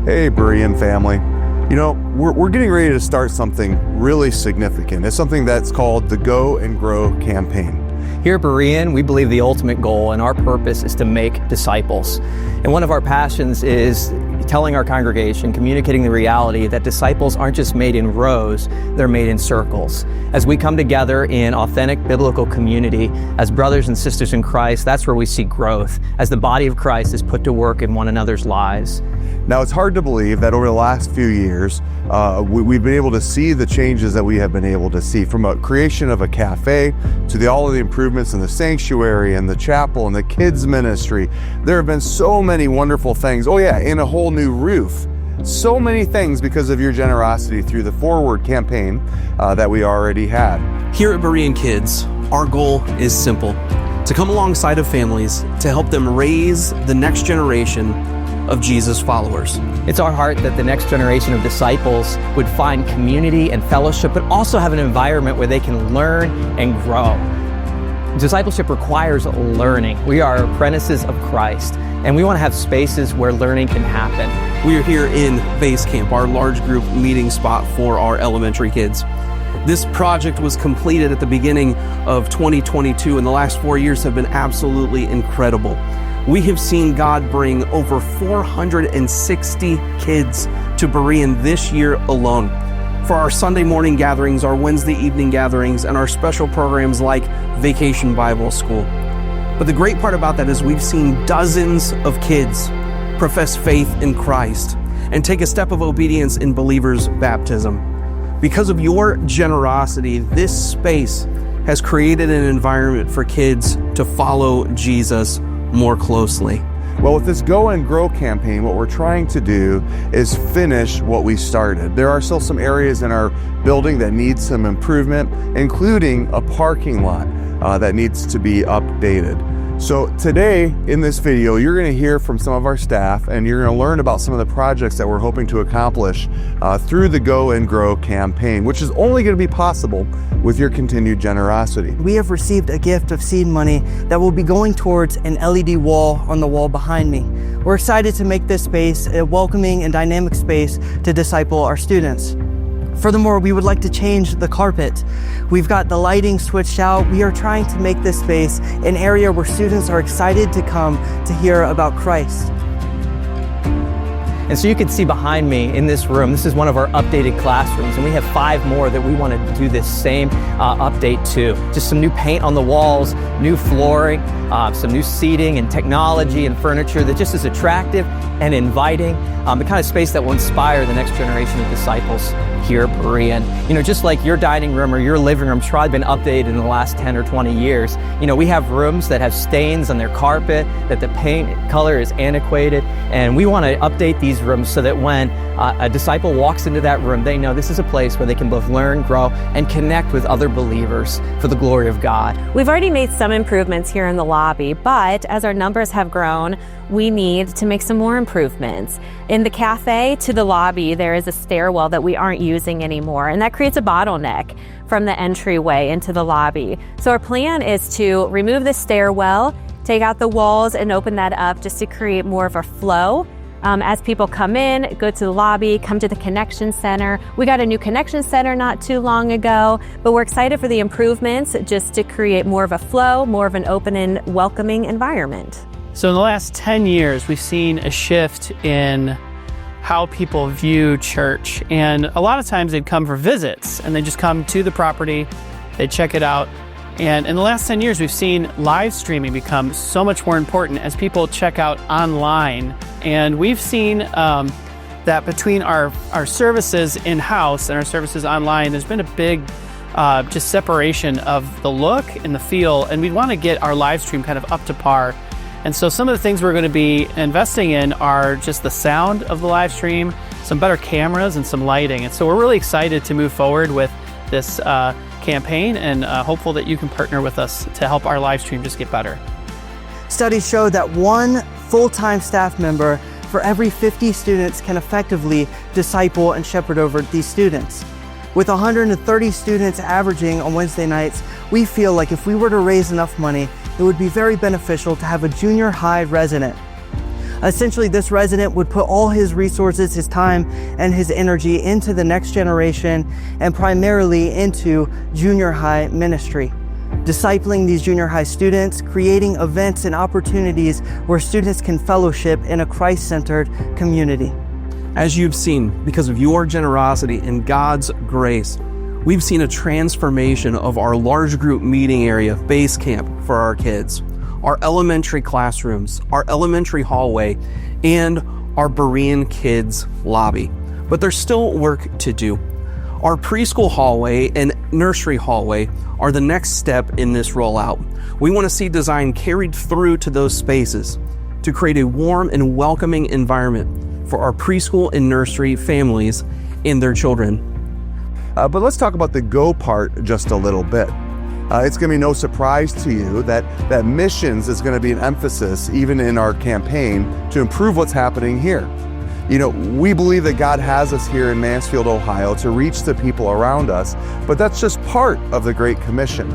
Hey, Berean family. You know, we're getting ready to start something really significant. It's something that's called the Go and Grow campaign. Here at Berean, we believe the ultimate goal and our purpose is to make disciples. And one of our passions is telling our congregation, communicating the reality that disciples aren't just made in rows, they're made in circles. As we come together in authentic biblical community, as brothers and sisters in Christ, that's where we see growth, as the body of Christ is put to work in one another's lives. Now, it's hard to believe that over the last few years, we've been able to see the changes that we have been able to see, from a creation of a cafe to all of the improvements in the sanctuary and the chapel and the kids ministry. There have been so many wonderful things. Oh yeah, and a whole new roof. So many things because of your generosity through the Forward campaign that we already had. Here at Berean Kids, our goal is simple: to come alongside of families to help them raise the next generation of Jesus followers. It's our heart that the next generation of disciples would find community and fellowship, but also have an environment where they can learn and grow. Discipleship requires learning. We are apprentices of Christ, and we want to have spaces where learning can happen. We are here in Base Camp, our large group meeting spot for our elementary kids. This project was completed at the beginning of 2022, and the last 4 years have been absolutely incredible. We have seen God bring over 460 kids to Berean this year alone. For our Sunday morning gatherings, our Wednesday evening gatherings, and our special programs like Vacation Bible School. But the great part about that is we've seen dozens of kids profess faith in Christ and take a step of obedience in believers' baptism. Because of your generosity, this space has created an environment for kids to follow Jesus more closely. Well, with this Go and Grow campaign, what we're trying to do is finish what we started. There are still some areas in our building that need some improvement, including a parking lot that needs to be updated. So today in this video, you're going to hear from some of our staff, and you're going to learn about some of the projects that we're hoping to accomplish through the Go and Grow campaign, which is only going to be possible with your continued generosity. We have received a gift of seed money that will be going towards an LED wall on the wall behind me. We're excited to make this space a welcoming and dynamic space to disciple our students. Furthermore, we would like to change the carpet. We've got the lighting switched out. We are trying to make this space an area where students are excited to come to hear about Christ. And so you can see behind me in this room, this is one of our updated classrooms, and we have 5 more that we want to do this same update to. Just some new paint on the walls, new flooring, some new seating and technology and furniture that just is attractive and inviting, the kind of space that will inspire the next generation of disciples here at Berean. You know, just like your dining room or your living room's probably been updated in the last 10 or 20 years. You know, we have rooms that have stains on their carpet, that the paint color is antiquated, and we want to update these rooms so that when a disciple walks into that room, they know this is a place where they can both learn, grow, and connect with other believers for the glory of God. We've already made some improvements here in the lobby, but as our numbers have grown, we need to make some more improvements. In the cafe to the lobby, there is a stairwell that we aren't using anymore, and that creates a bottleneck from the entryway into the lobby. So our plan is to remove the stairwell, take out the walls, and open that up just to create more of a flow. As people come in, go to the lobby, come to the Connection Center. We got a new Connection Center not too long ago, but we're excited for the improvements just to create more of a flow, more of an open and welcoming environment. So in the last 10 years, we've seen a shift in how people view church. And a lot of times they'd come for visits and they just come to the property, they check it out. And in the last 10 years, we've seen live streaming become so much more important as people check out online. And we've seen that between our services in-house and our services online, there's been a big just separation of the look and the feel, and we want to get our live stream kind of up to par. And so some of the things we're going to be investing in are just the sound of the live stream, some better cameras, and some lighting. And so we're really excited to move forward with this campaign, and hopeful that you can partner with us to help our live stream just get better. Studies show that one full-time staff member for every 50 students can effectively disciple and shepherd over these students. With 130 students averaging on Wednesday nights, we feel like if we were to raise enough money, it would be very beneficial to have a junior high resident. Essentially, this resident would put all his resources, his time, and his energy into the next generation and primarily into junior high ministry. Discipling these junior high students, creating events and opportunities where students can fellowship in a Christ-centered community. As you've seen, because of your generosity and God's grace, we've seen a transformation of our large group meeting area, base camp for our kids, our elementary classrooms, our elementary hallway, and our Berean kids lobby. But there's still work to do. Our preschool hallway and nursery hallway are the next step in this rollout. We want to see design carried through to those spaces to create a warm and welcoming environment for our preschool and nursery families and their children. But let's talk about the go part just a little bit. It's going to be no surprise to you that missions is going to be an emphasis even in our campaign to improve what's happening here. You know, we believe that God has us here in Mansfield, Ohio to reach the people around us, but that's just part of the Great Commission.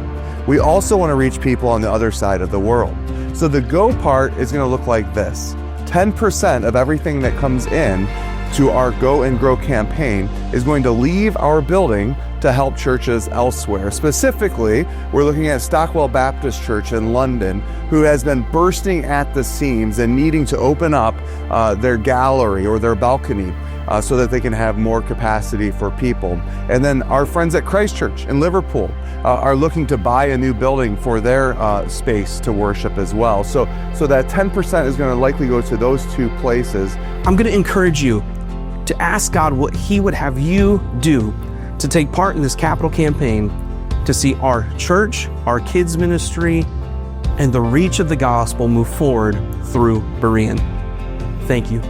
We also want to reach people on the other side of the world. So the go part is going to look like this. 10% of everything that comes in to our Go and Grow campaign is going to leave our building to help churches elsewhere. Specifically, we're looking at Stockwell Baptist Church in London, who has been bursting at the seams and needing to open up their gallery or their balcony so that they can have more capacity for people. And then our friends at Christ Church in Liverpool are looking to buy a new building for their space to worship as well. So that 10% is going to likely go to those two places. I'm going to encourage you to ask God what He would have you do to take part in this capital campaign to see our church, our kids ministry, and the reach of the gospel move forward through Berean. Thank you.